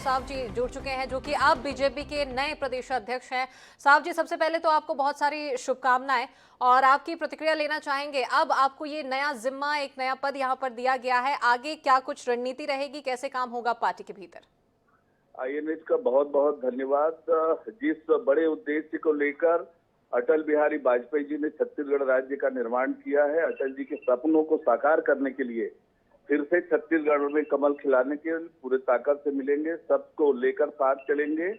साहब जी जुड़ चुके हैं, जो कि अब बीजेपी के नए प्रदेश अध्यक्ष हैं। साहब जी, सबसे पहले तो आपको बहुत सारी शुभकामनाएं और आपकी प्रतिक्रिया लेना चाहेंगे। अब आपको ये नया जिम्मा, एक नया पद यहाँ पर दिया गया है, आगे क्या कुछ रणनीति रहेगी, कैसे काम होगा पार्टी के भीतर? आईएनएच का बहुत बहुत धन्यवाद। जिस बड़े उद्देश्य को लेकर अटल बिहारी वाजपेयी जी ने छत्तीसगढ़ राज्य का निर्माण किया है, अटल जी के सपनों को साकार करने के लिए फिर से छत्तीसगढ़ में कमल खिलाने के पूरे ताकत से मिलेंगे, सबको लेकर साथ चलेंगे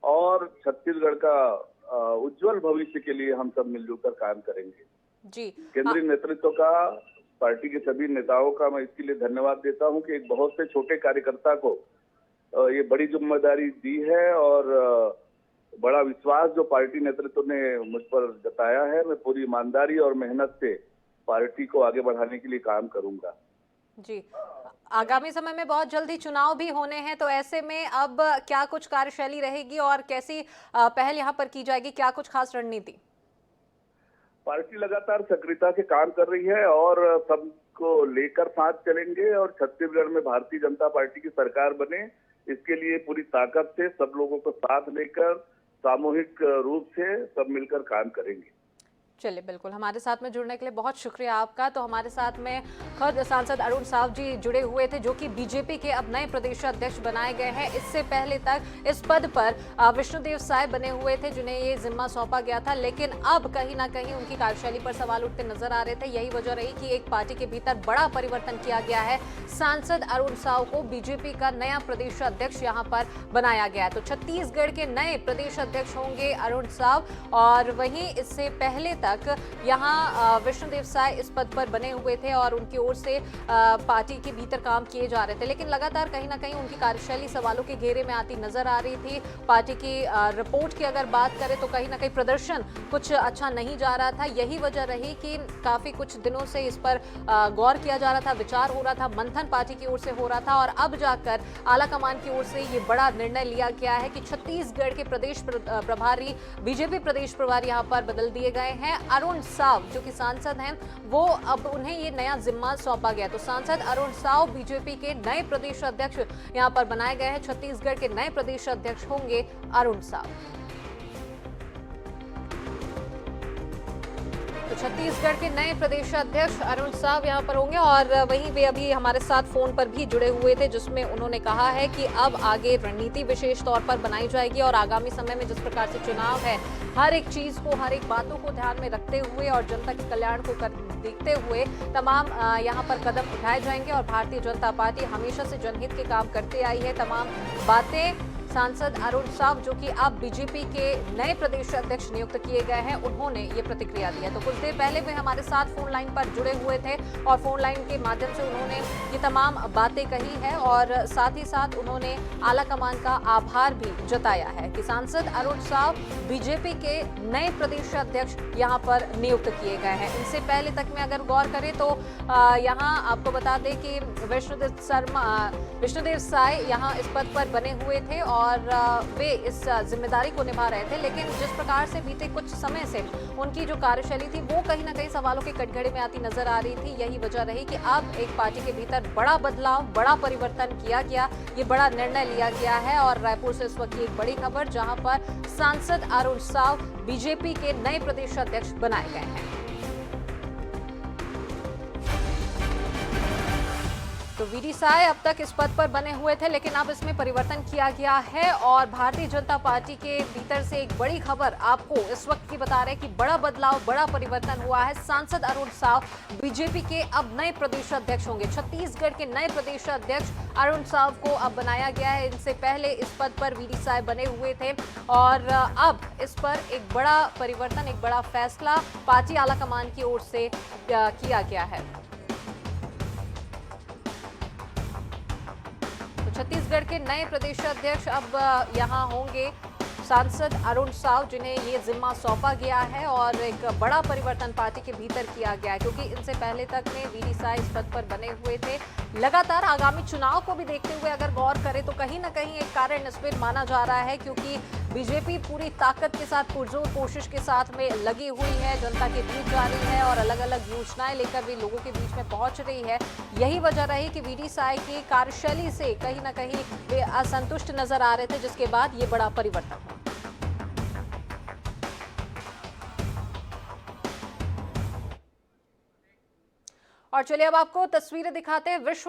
और छत्तीसगढ़ का उज्जवल भविष्य के लिए हम सब मिलजुल कर काम करेंगे। जी, केंद्रीय नेतृत्व का, पार्टी के सभी नेताओं का मैं इसके लिए धन्यवाद देता हूं कि एक बहुत से छोटे कार्यकर्ता को ये बड़ी जिम्मेदारी दी है और बड़ा विश्वास जो पार्टी नेतृत्व ने मुझ पर जताया है। मैं पूरी ईमानदारी और मेहनत से पार्टी को आगे बढ़ाने के लिए काम करूंगा। जी, आगामी समय में बहुत जल्दी चुनाव भी होने हैं, तो ऐसे में अब क्या कुछ कार्यशैली रहेगी और कैसी पहल यहाँ पर की जाएगी, क्या कुछ खास रणनीति? पार्टी लगातार सक्रियता से काम कर रही है और सबको लेकर साथ चलेंगे और छत्तीसगढ़ में भारतीय जनता पार्टी की सरकार बने, इसके लिए पूरी ताकत से सब लोगों को साथ लेकर सामूहिक रूप से सब मिलकर काम करेंगे। चलिए, बिल्कुल, हमारे साथ में जुड़ने के लिए बहुत शुक्रिया आपका। तो हमारे साथ में खुद सांसद अरुण साव जी जुड़े हुए थे, जो कि बीजेपी के अब नए प्रदेश अध्यक्ष बनाए गए हैं। इससे पहले तक इस पद पर विष्णुदेव साय बने हुए थे, जिन्हें ये जिम्मा सौंपा गया था, लेकिन अब कहीं ना कहीं उनकी कार्यशैली पर सवाल उठते नजर आ रहे थे। यही वजह रही कि एक पार्टी के भीतर बड़ा परिवर्तन किया गया है। सांसद अरुण साव को बीजेपी का नया प्रदेश अध्यक्ष यहाँ पर बनाया गया है। तो छत्तीसगढ़ के नए प्रदेश अध्यक्ष होंगे अरुण साव, और वहीं इससे पहले तक यहाँ विष्णुदेव साय इस पद पर बने हुए थे और उनकी ओर से पार्टी के भीतर काम किए जा रहे थे, लेकिन लगातार कहीं ना कहीं उनकी कार्यशैली सवालों के घेरे में आती नजर आ रही थी। पार्टी की रिपोर्ट की अगर बात करें तो कहीं ना कहीं प्रदर्शन कुछ अच्छा नहीं जा रहा था। यही वजह रही कि काफी कुछ दिनों से इस पर गौर किया जा रहा था, विचार हो रहा था, मंथन पार्टी की ओर से हो रहा था, और अब जाकर आला कमान की ओर से ये बड़ा निर्णय लिया गया है कि छत्तीसगढ़ के प्रदेश प्रभारी, बीजेपी प्रदेश प्रभारी यहाँ पर बदल दिए गए हैं। अरुण साव जो कि सांसद हैं, वो अब उन्हें ये नया जिम्मा सौंपा गया। तो सांसद अरुण साव बीजेपी के नए प्रदेश अध्यक्ष यहां पर बनाए गए हैं। छत्तीसगढ़ के नए प्रदेश अध्यक्ष होंगे अरुण साव। तो छत्तीसगढ़ के नए प्रदेश अध्यक्ष अरुण साव यहाँ पर होंगे, और वहीं वे अभी हमारे साथ फोन पर भी जुड़े हुए थे, जिसमें उन्होंने कहा है कि अब आगे रणनीति विशेष तौर पर बनाई जाएगी और आगामी समय में जिस प्रकार से चुनाव है, हर एक चीज को, हर एक बातों को ध्यान में रखते हुए और जनता के कल्याण को देखते हुए तमाम यहाँ पर कदम उठाए जाएंगे। और भारतीय जनता पार्टी हमेशा से जनहित के काम करते आई है। तमाम बातें सांसद अरुण साव, जो कि अब बीजेपी के नए प्रदेश अध्यक्ष नियुक्त किए गए हैं, उन्होंने ये प्रतिक्रिया दी है। तो कुछ देर पहले वे हमारे साथ फोन लाइन पर जुड़े हुए थे और फोन लाइन के माध्यम से उन्होंने ये तमाम बातें कही है और साथ ही साथ उन्होंने आला कमान का आभार भी जताया है कि सांसद अरुण साव बीजेपी के नए प्रदेश अध्यक्ष यहाँ पर नियुक्त किए गए हैं। इनसे पहले तक में अगर गौर करें तो यहाँ आपको बता दें कि विष्णुदेव साय यहाँ इस पद पर बने हुए थे और वे इस जिम्मेदारी को निभा रहे थे, लेकिन जिस प्रकार से बीते कुछ समय से उनकी जो कार्यशैली थी वो कहीं ना कहीं सवालों के कटघरे में आती नजर आ रही थी। यही वजह रही कि अब एक पार्टी के भीतर बड़ा बदलाव, बड़ा परिवर्तन किया गया, ये बड़ा निर्णय लिया गया है। और रायपुर से इस वक्त की एक बड़ी खबर, जहां पर सांसद अरुण साव बीजेपी के नए प्रदेश अध्यक्ष बनाए गए हैं। तो वीडी साय अब तक इस पद पर बने हुए थे, लेकिन अब इसमें परिवर्तन किया गया है और भारतीय जनता पार्टी के भीतर से एक बड़ी खबर आपको इस वक्त की बता रहे हैं कि बड़ा बदलाव, बड़ा परिवर्तन हुआ है। सांसद अरुण साव बीजेपी के अब नए प्रदेश अध्यक्ष होंगे। छत्तीसगढ़ के नए प्रदेश अध्यक्ष अरुण साव को अब बनाया गया है। इनसे पहले इस पद पर वीडी साय बने हुए थे और अब इस पर एक बड़ा परिवर्तन, एक बड़ा फैसला पार्टी आला कमान की ओर से किया गया है। छत्तीसगढ़ के नए प्रदेश अध्यक्ष अब यहाँ होंगे सांसद अरुण साव जिन्हें ये जिम्मा सौंपा गया है और एक बड़ा परिवर्तन पार्टी के भीतर किया गया है, क्योंकि इनसे पहले तक में वीडी साय इस पद पर बने हुए थे। लगातार आगामी चुनाव को भी देखते हुए अगर गौर करें तो कहीं ना कहीं एक कार्य निष्फल माना जा रहा है, क्योंकि बीजेपी पूरी ताकत के साथ पुरजोर कोशिश के साथ में लगी हुई है, जनता के बीच जा रही है और अलग अलग योजनाएं लेकर भी लोगों के बीच में पहुंच रही है। यही वजह रही कि वीडी साय की कार्यशैली से कहीं ना कहीं वे असंतुष्ट नजर आ रहे थे, जिसके बाद ये बड़ा परिवर्तन हुआ। और चलिए अब आपको तस्वीरें दिखाते हैं। विश्व